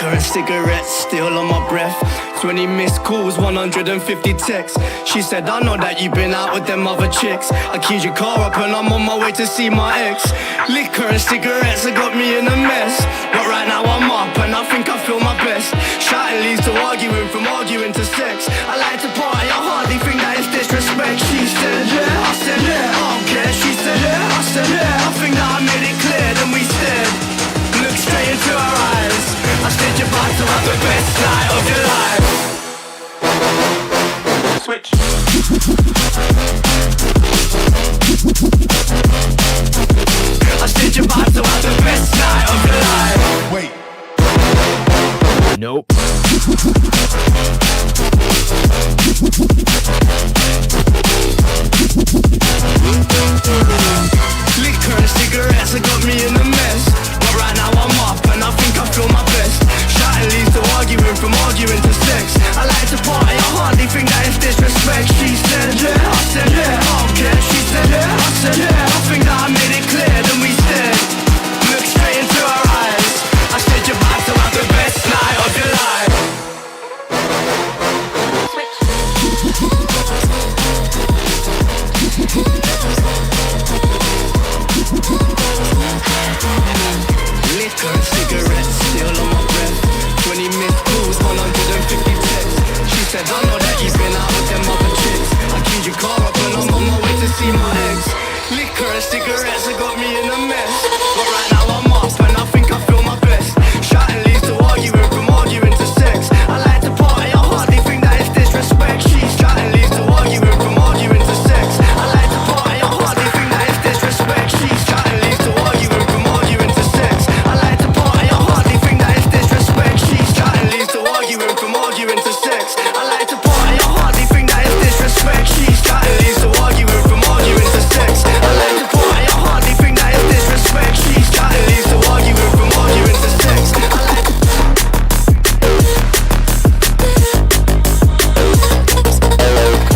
Liquor and cigarettes still on my breath. 20 missed calls, 150 texts. She said, I know that you've been out with them other chicks. I keyed your car up and I'm on my way to see my ex. Liquor and cigarettes have got me in a mess, but right now I'm up and I think I feel my best. Shouting leads to arguing, from arguing to sex. I like to party, I hardly think that is disrespect. She said, yeah, I said, yeah, I don't care. She said, yeah, I said, yeah, I think that I made it clear. Then we stared, looked straight into her eyes. I said, you're about to have the best night of your life. Switch. I said, you're about to have the best night of your life. Wait. Nope. Liquor and cigarettes have got me in a mess, but right now I'm up and I think I feel my best. Shouting leads to arguing, from arguing to sex. I like to party, I hardly think that is disrespect. She said, yeah, I said, yeah, I don't care. She said, yeah, I said, yeah, I think that I made it clear. Then we stared, looked straight into her eyes. I said, you're about to have the best night of your life. Liquor and cigarettes still on my breath. 20 missed calls, 150 texts. She said, I know that you've been out with them other chicks. I keyed your car up and I'm on my way to see my ex. Liquor and cigarettes have got me in a mess, but right now I'm up and I think I feel my best. Shouting leads to arguing, from arguing to sex. I like to party, I hardly think that is disrespect. She's shouting leads to arguing, from arguing to sex. I like to party, I hardly think that is disrespect. She's shouting leads to arguing, from arguing to sex. I like to party, I hardly think that is disrespect. She's shouting leads to arguing, from arguing to sex. I like to party, I hardly think that is disrespect. She's shouting leads to arguing, from arguing to sex. I like to party, I hardly think that is disrespect. She's shouting leads to arguing, from arguing to sex. I like to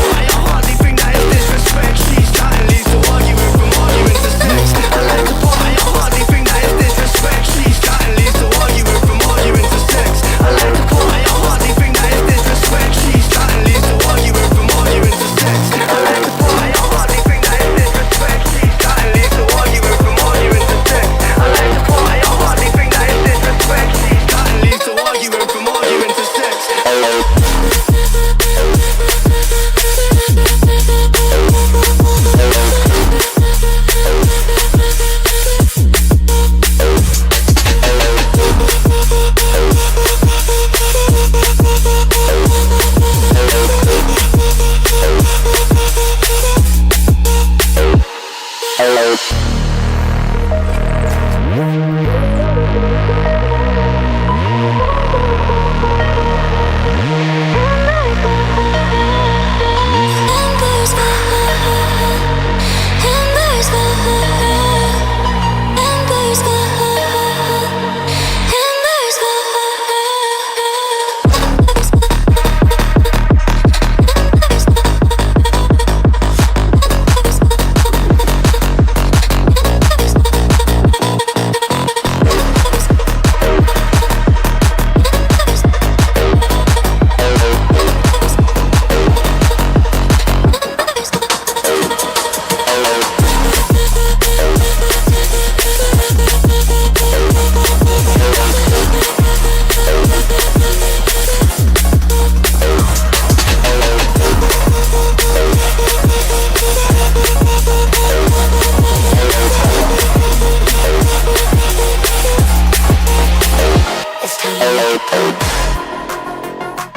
I hardly think that is disrespect. She's shouting leads to arguing, from arguing to sex. I like to party, I hardly think that is disrespect. She's shouting leads to arguing, from arguing to sex. I like to party, I hardly think that is disrespect. She's shouting leads to arguing, from arguing to sex. I like to party, I hardly think that is disrespect. She's shouting leads to arguing, from arguing to sex. I like to party, I hardly think that is disrespect. She's shouting leads to arguing, from arguing to sex.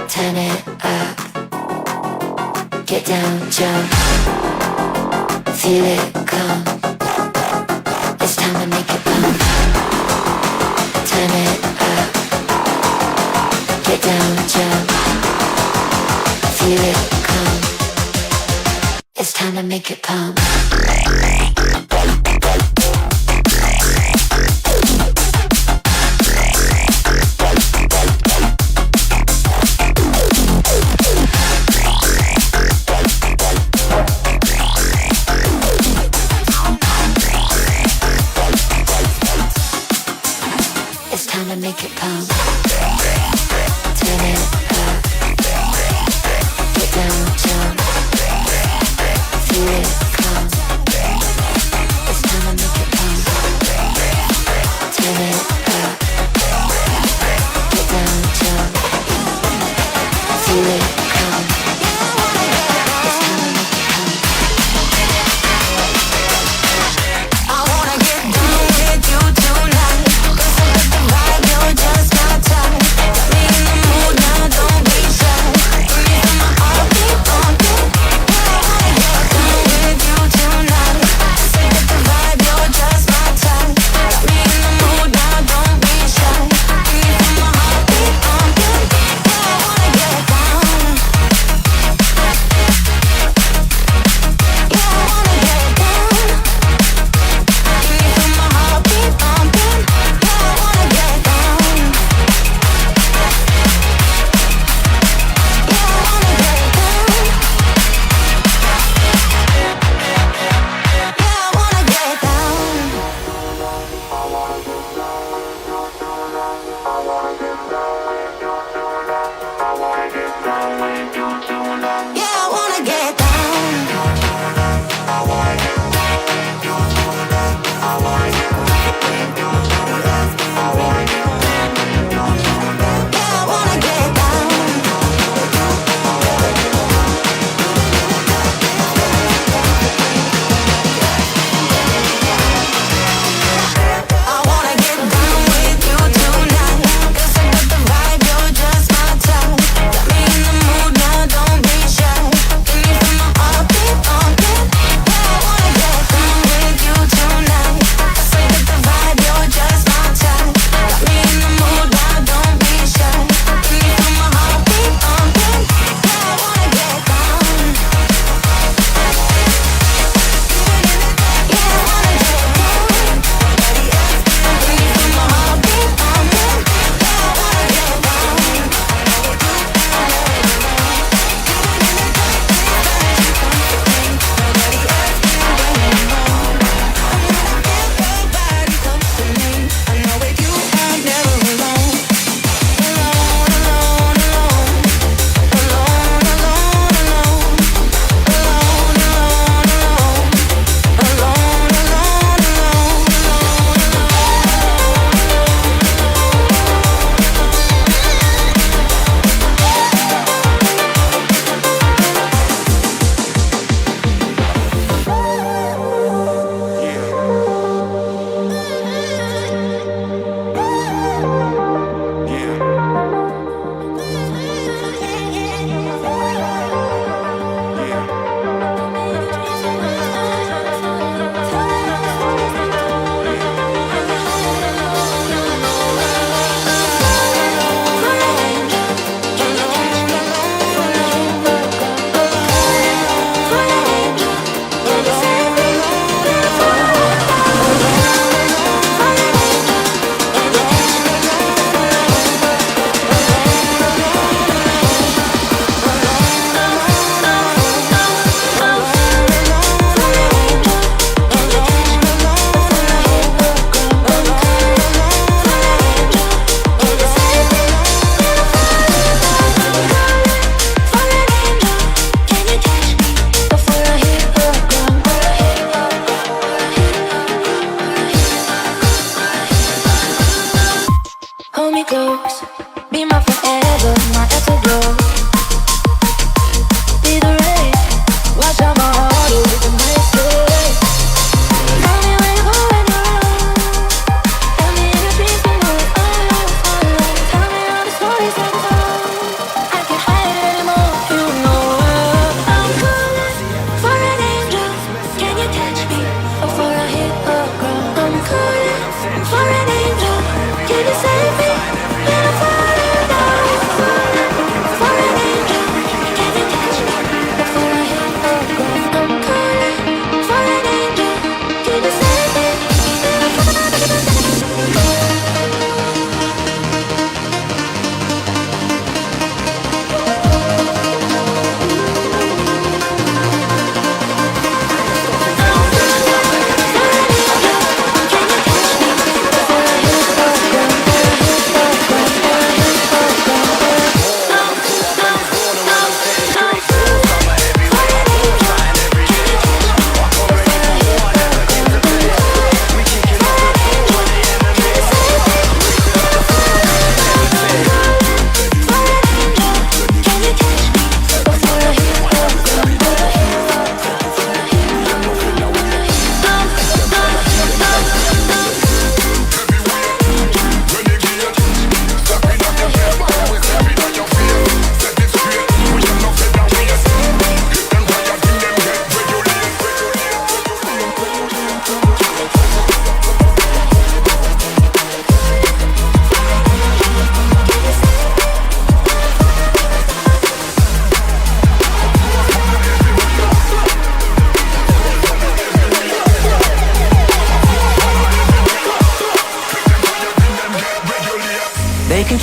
Turn it up, get down, jump, feel it come. It's time to make it pump. Turn it up, get down, jump, feel it come. It's time to make it pump. It's time to make it pump.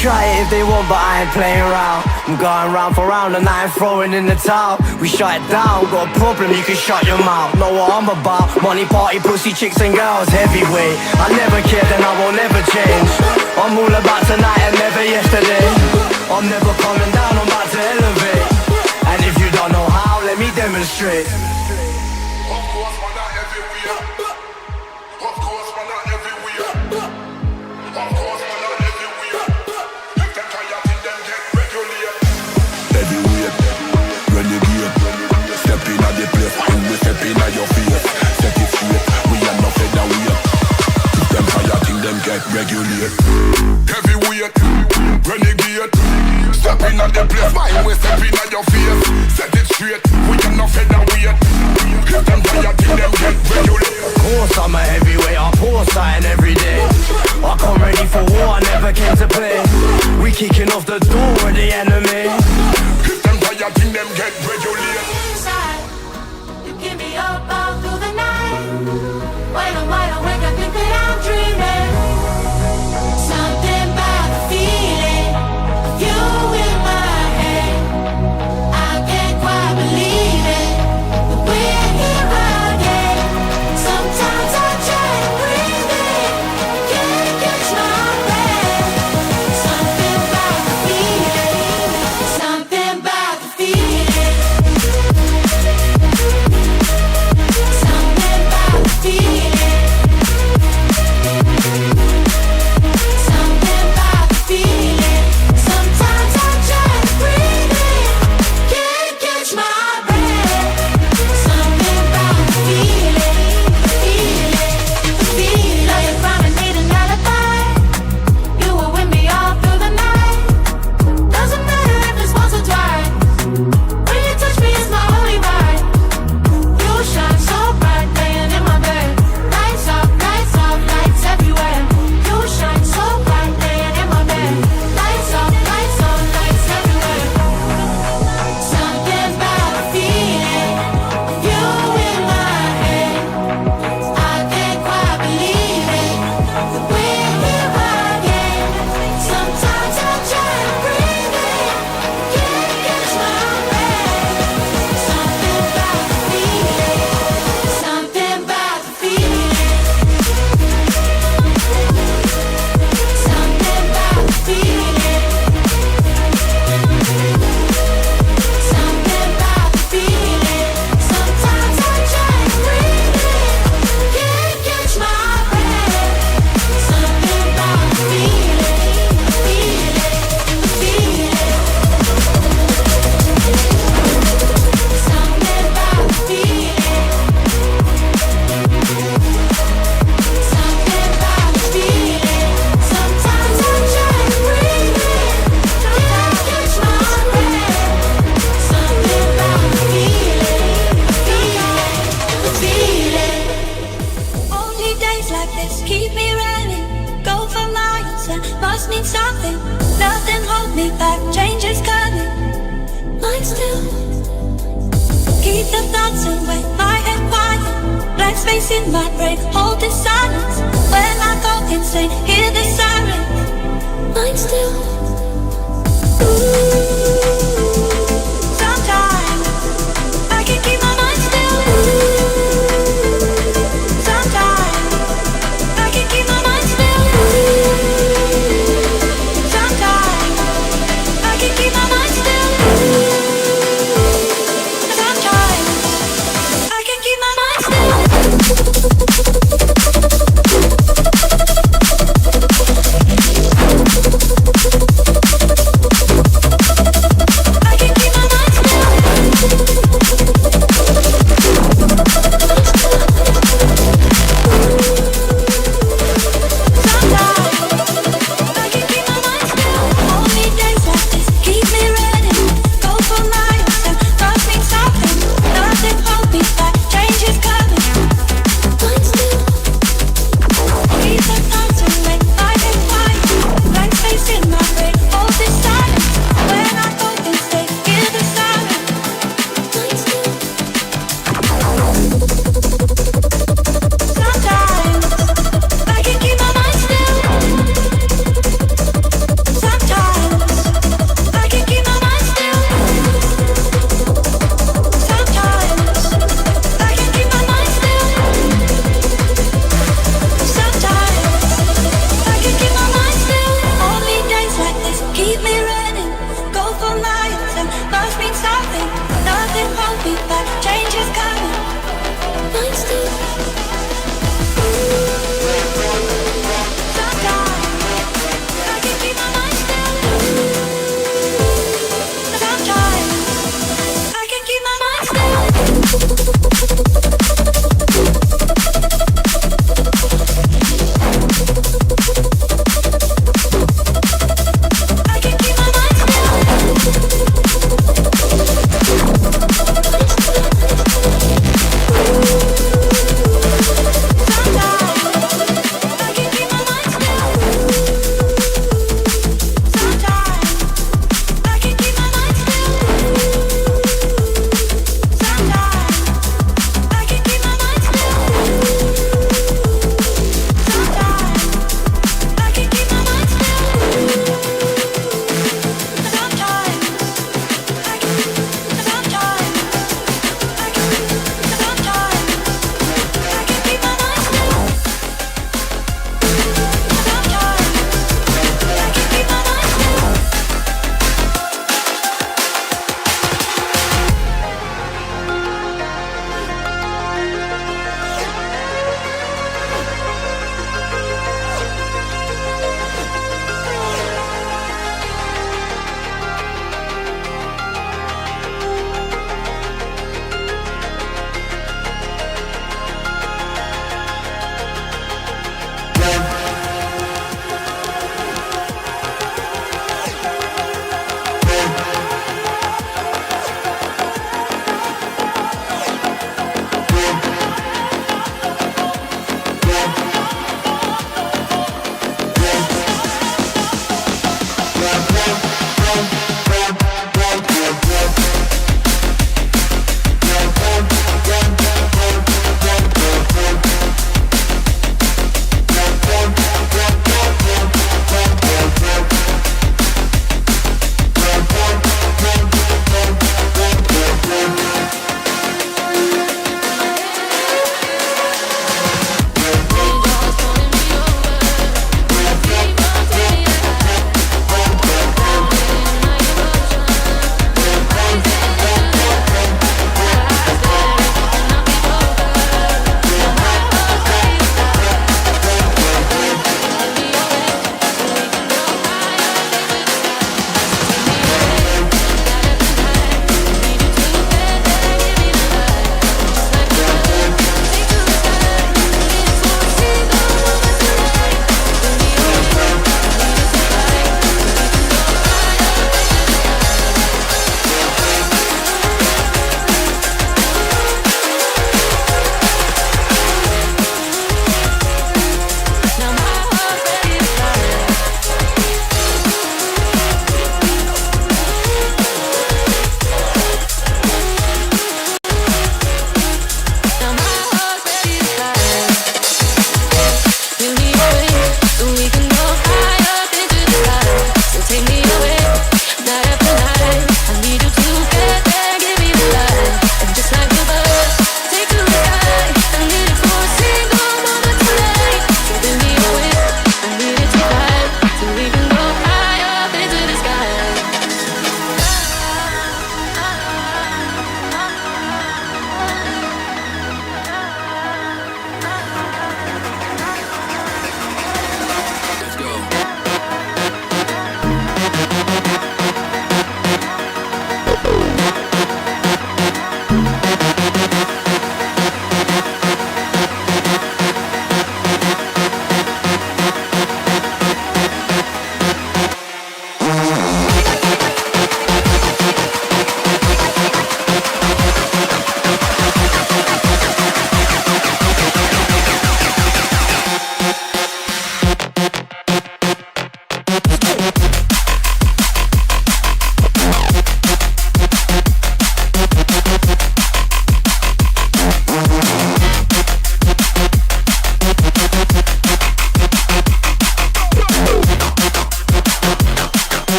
try it if they want, but I ain't playing around. I'm going round for round and I ain't throwing in the towel. We shut it down, got a problem, you can shut your mouth. Know what I'm about, money, party, pussy, chicks and girls, heavyweight. I never cared and I will never change. I'm all about tonight and never yesterday. I'm never coming down, I'm about to elevate. And if you don't know how, let me demonstrate. Of course, man, not everywhere. Of course, man, not everywhere. Of course, man, not everywhere. If them tired, then them get regular. Everywhere, renegade. Step in at the place, when we step in at your face. Set it straight, we are not featherweight. If them tired, then them get regular. Heavyweight, renegade. Step in at the place, when we step in at your face. Set it straight, we are not featherweight. If them tired, then them get regular. Of course I'm a heavyweight, I pour something every day. I come ready for war, I never came to play. We kicking off the door with the enemy. If them tired, then them get regular. Inside, you keep me up all through the night. When I'm wide awake, I think that I'm dreaming. Something about the feeling of you in my head. I can't quite believe it, but we're here again. Sometimes I try to breathe in, can't catch my breath. Something about the feeling, something about the feeling. Something about the feeling. Something about the feeling. Sometimes I try to breathe in, can't catch my breath. Something about the feeling, feeling. Now you're crying, need an alibi. You were with me all through the night. Doesn't matter if it's once or twice. When you touch me, it's my only right. You shine so bright, laying in my bed. Lights off, lights everywhere. You shine so bright, laying in my bed. Lights off, lights everywhere. Something about the feeling of you in my head. I can't quite believe it, but we're here again. Sometimes I try to breathe in, can't catch my breath. Something about the feeling, something about the feeling. Something about the feeling. Something about the feeling. Sometimes I try to breathe in, can't catch my breath. Something about the feeling, feeling. Something about the feeling. Something about the feeling. Sometimes I try to breathe in, can't catch my breath. Something about the feeling. Only days like this keep me running. Go for miles, that must mean something. Nothing hold me back, change is coming. Mine still. Keep the thoughts away, my head quiet. Blank space in my brain, hold the silence. When I go insane, hear the siren. Mine still. Sometimes I can keep my mind still. Sometimes I can keep my mind still. Sometimes I can keep my mind still. Sometimes I can keep my mind still. me back. Change is coming. Mine still. Sometimes I can keep my mind still. Sometimes I can keep my mind still. I can keep my mind still.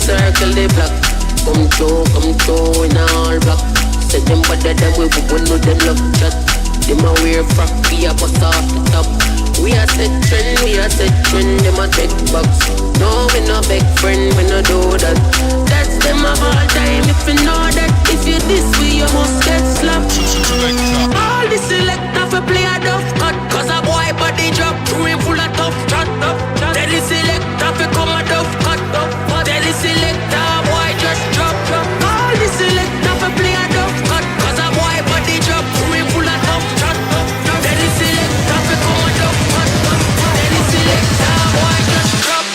Circle the block. Come through in all black. Say them better than we know them love chat. Them a wear frock, we a bust off the top. We a set trend, them a take box. No, we no beg friend, we no do that. That's them of all time, if you know that. If you this way, you must get slapped. All the selector for play a duff cut, cause a boy body drop, room full of tough chat. Tell the selector for come a duff cut. Tell the selector, boy just drop. All the selector for play a duff cut, cause a boy body drop, room full of tough chat. Tell the selector for come a duff cut. Tell the selector, boy just drop.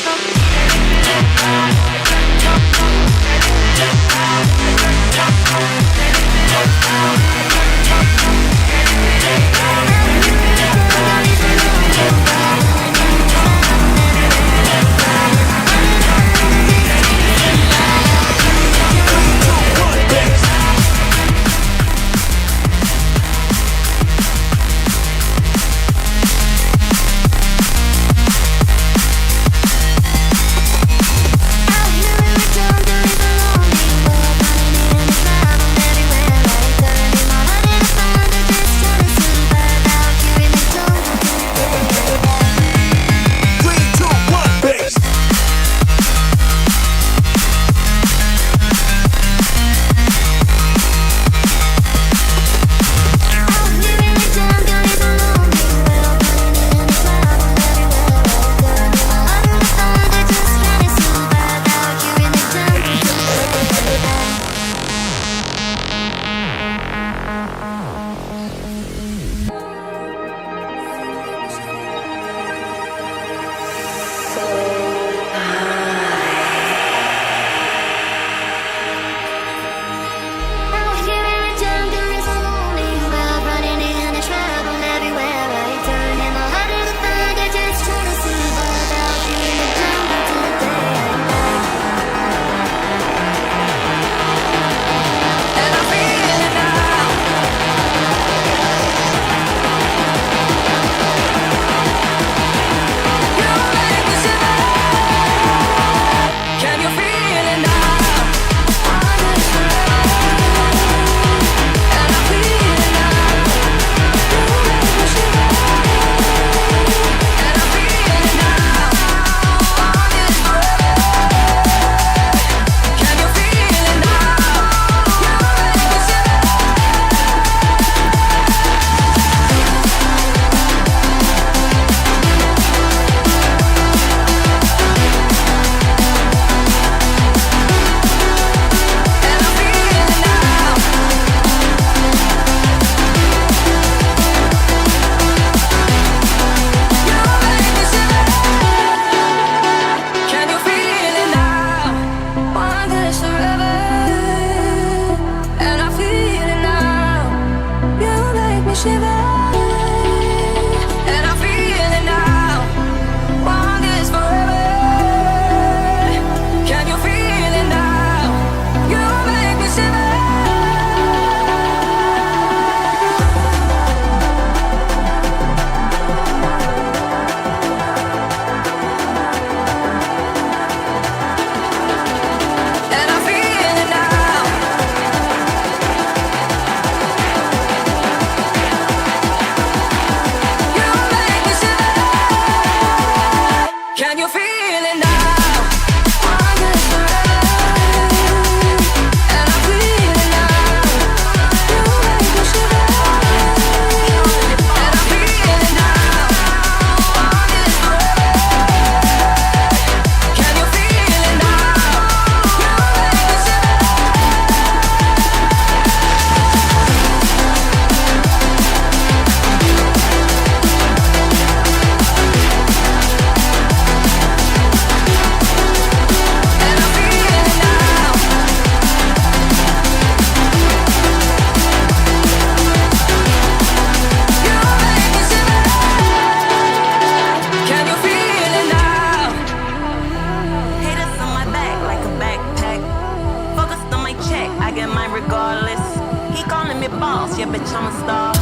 yeah, bitch, I'm a star.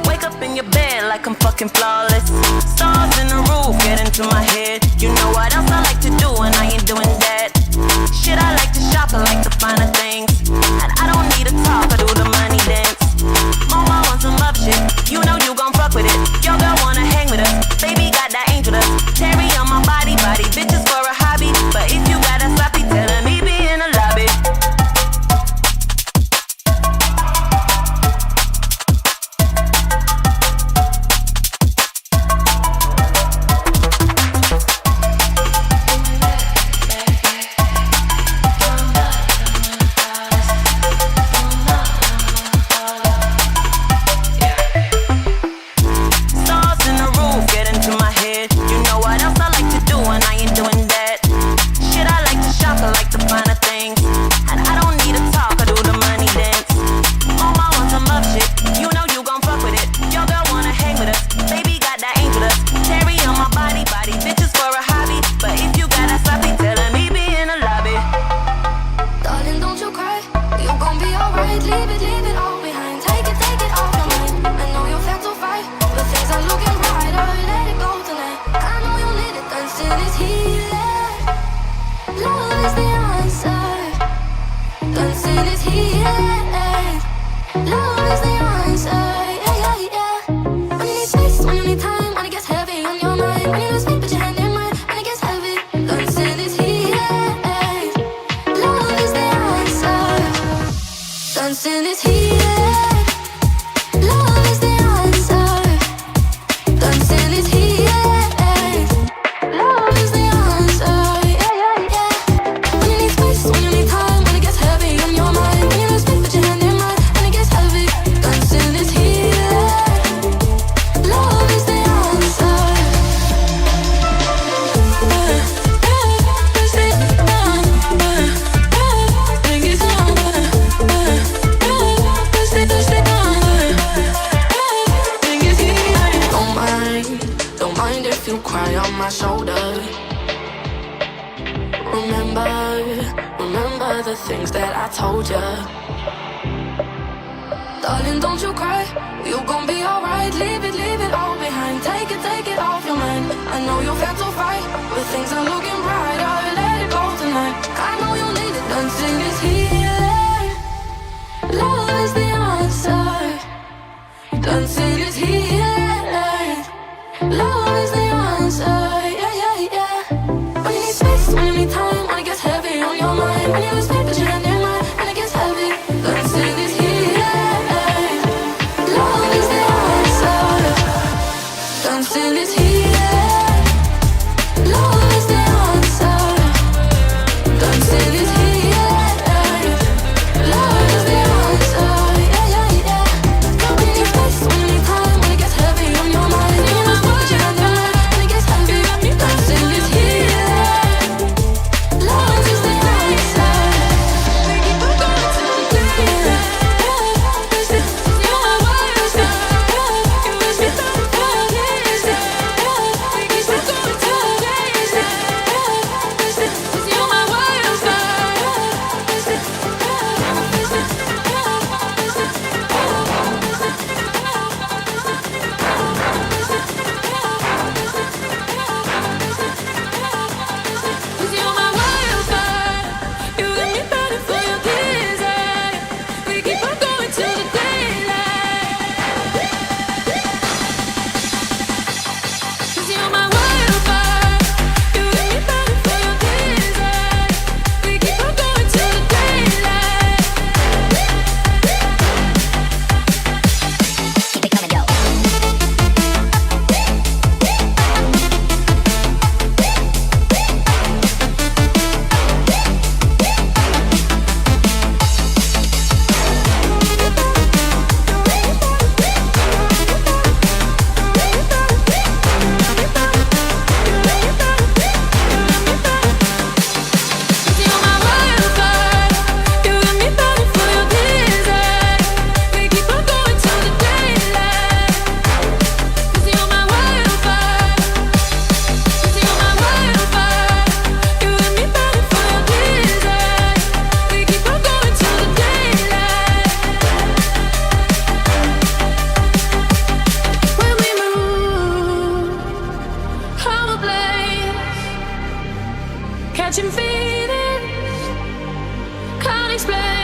Wake up in your bed like I'm fucking flawless. Stars in the roof get into my head. You know what else I like to do when I ain't doing that? Shit, I like to shop, I like to find the things. And I don't need a talk, I do the money. Dancing is heat. Love is the answer. Yeah, yeah, yeah. When you need space, when you need time, when it gets heavy on your mind, when you lose me, put your hand in mine, when it gets heavy. Dancing is heat. Love is the answer. Dancing is heat. Love is the answer. Dancing is heat. Love is the answer. Yeah, yeah, yeah. When you need space, when you need time, when it gets heavy on your mind, when you lose me, put your hand in mine, when it gets heavy. Dancing is heat. Love is the answer. Don't mind if you cry on my shoulder. Remember the things that I told ya. Darling, don't you cry, you gon' be alright. Leave it all behind. Take it off your mind. I know you've had to fight, but things are looking brighter. Let it go tonight. I know you need it. Dancing is healing. Love is the answer. Dancing is healing. Love is the answer. Yeah, yeah, yeah. When you need space, when you need time, when it gets heavy on your mind, when you lose me, put your hand in mine, when it gets heavy. Dancing is healing. Love is the answer. Dancing is healing. Love is the answer. Dancing is healing. Love is the answer. Yeah, yeah, yeah. When you need space, when you need time, when it gets heavy on your mind, when you lose me, put your hand in mine, when it gets heavy. Dancing is healing. Love is the answer. We keep on going till the daylight. You're my wild side. You wish me through the fire. We keep on going till the daylight. You're my wild side. You're my wild side. You got me fighting for your desire. We keep on going till the daylight. You're my wild side. You got me fighting for your desire. We keep on going till the daylight. Keep it coming, yo. You're my wild side. You got me fighting for your desire. We keep on going till the daylight. You're my wild side. You're my wild side. You got me fighting for your desire. We keep on going till the daylight. When we move, I'm ablaze, catching feelings, can't explain.